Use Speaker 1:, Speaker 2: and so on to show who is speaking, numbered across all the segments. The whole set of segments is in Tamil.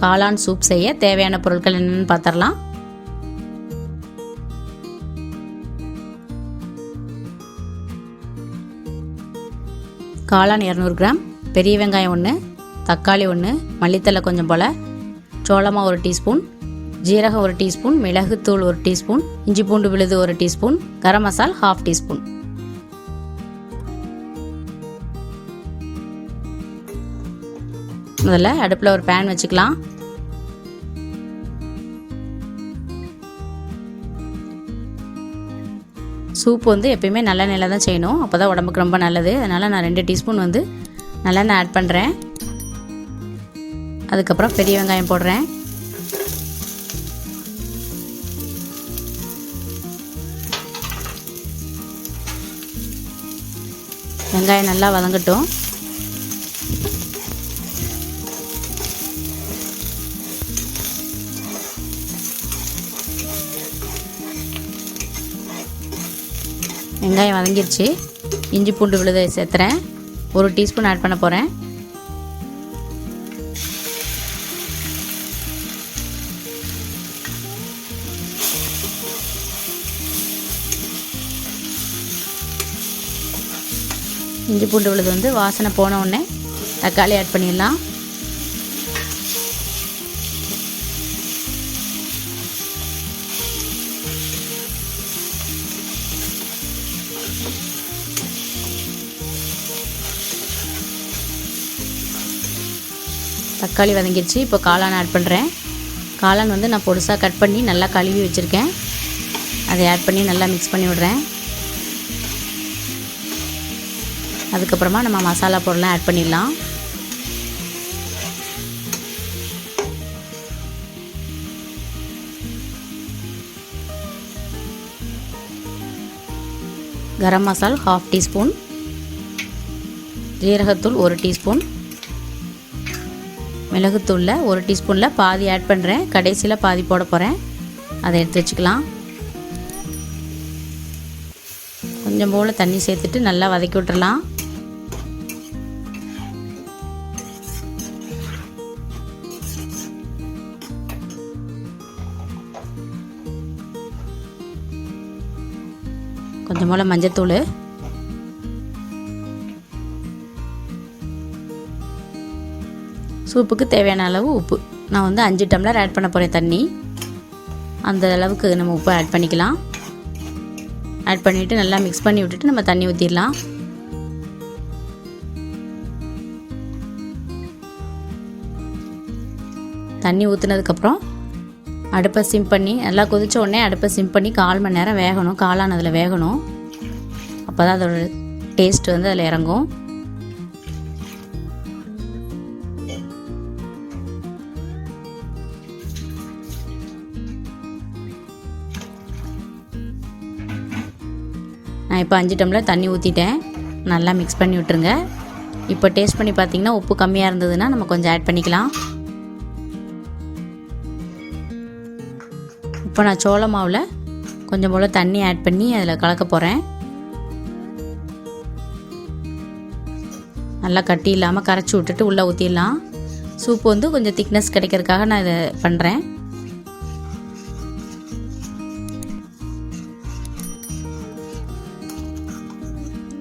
Speaker 1: காளான் சூப் செய்ய தேவையான பொருட்கள் என்னென்னு பார்த்துடலாம். காளான் 200 கிராம், பெரிய வெங்காயம் 1, தக்காளி 1, மல்லித்தலை கொஞ்சம் போல், சோளமா 1 டீஸ்பூன், ஜீரகம் 1 டீஸ்பூன், மிளகுத்தூள் 1 டீஸ்பூன், இஞ்சி பூண்டு விழுது 1 டீஸ்பூன், கரம் மசால் 1/2 டீஸ்பூன். முதல்ல அடுப்பில் ஒரு பேன் வச்சுக்கலாம். சூப் எப்பயுமே நல்லெண்ணெயில் தான் செய்யணும், அப்போ தான் உடம்புக்கு ரொம்ப நல்லது. அதனால் நான் 2 டீஸ்பூன் நல்லெண்ணெய் ஆட் பண்ணுறேன். அதுக்கப்புறம் பெரிய வெங்காயம் போடுறேன். வெங்காயம் நல்லா வதங்கட்டும். வெங்காயம் வதங்கிருச்சு. இஞ்சி பூண்டு விழுதை சேர்த்துறேன். 1 டீஸ்பூன் ஆட் பண்ண போகிறேன். இஞ்சி பூண்டு விழுது வாசனை போன உடனே தக்காளி ஆட் பண்ணிடலாம். தக்காளி வதங்கிடுச்சு. இப்போ காளான் ஆட் பண்ணுறேன். காளான் நான் பொடிசாக கட் பண்ணி நல்லா கழுவி வச்சுருக்கேன். அதை ஆட் பண்ணி நல்லா மிக்ஸ் பண்ணி விடுறேன். அதுக்கப்புறமா நம்ம மசாலா பொருள்லாம் ஆட் பண்ணிடலாம். கரம் மசால் 1/2 டீஸ்பூன், ஜீரகத்தூள் 1 டீஸ்பூன், மிளகுத்தூளில் 1 டீஸ்பூனில் பாதி ஆட் பண்ணுறேன். கடைசியில் பாதி போட போகிறேன். அதை எடுத்து வச்சுக்கலாம். கொஞ்சம் போல் தண்ணி சேர்த்துட்டு நல்லா வதக்கி விட்டுறலாம். கொஞ்சம் போல் மஞ்சத்தூள், சூப்புக்கு தேவையான அளவு உப்பு. நான் 5 டம்ளர் ஆட் பண்ண போகிறேன் தண்ணி. அந்த அளவுக்கு நம்ம உப்பு ஆட் பண்ணிக்கலாம். ஆட் பண்ணிவிட்டு நல்லா மிக்ஸ் பண்ணி விட்டுட்டு நம்ம தண்ணி ஊற்றிடலாம். தண்ணி ஊற்றுனதுக்கப்புறம் அடுப்பை சிம் பண்ணி நல்லா கொதித்த உடனே அடுப்பை சிம் பண்ணி 1/4 மணி நேரம் வேகணும். காளான் அதில் வேகணும். அப்போ தான் அதோட டேஸ்ட் அதில் இறங்கும். நான் இப்போ 5 டம்ளர் தண்ணி ஊற்றிட்டேன். நல்லா மிக்ஸ் பண்ணி விட்டுருங்க. இப்போ டேஸ்ட் பண்ணி பார்த்தீங்கன்னா உப்பு கம்மியாக இருந்ததுன்னா நம்ம கொஞ்சம் ஆட் பண்ணிக்கலாம். இப்போ நான் சோள மாவில் கொஞ்சம் போல் தண்ணி ஆட் பண்ணி அதில் கலக்க போகிறேன். நல்லா கட்டி இல்லாமல் கரைச்சி விட்டுட்டு உள்ளே ஊற்றிடலாம். சூப்பு கொஞ்சம் திக்னஸ் கிடைக்கிறதுக்காக நான் இதை பண்ணுறேன்.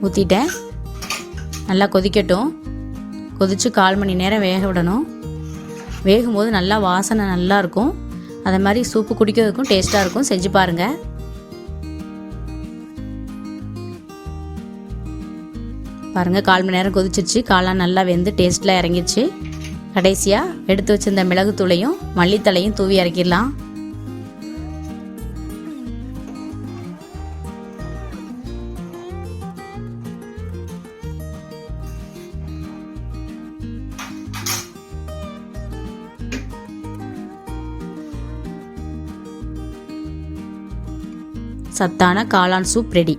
Speaker 1: ஊற்றிட்டேன். நல்லா கொதிக்கட்டும். கொதித்து 1/4 மணி நேரம் வேக விடணும். வேகும்போது நல்லா வாசனை நல்லா இருக்கும். அதே மாதிரி சூப்பு குடிக்கிறதுக்கும் டேஸ்ட்டாக இருக்கும். செஞ்சு பாருங்கள். பாருங்கள், 1/4 மணி நேரம் கொதிச்சிருச்சு. காளான் நல்லா வெந்து டேஸ்ட்டில் இறங்கிடுச்சு. கடைசியாக எடுத்து வச்சிருந்த மிளகுத்தூளையும் மல்லித்தலையும் தூவி இறக்கிடலாம். சத்தான காளான் சூப் ரெடி.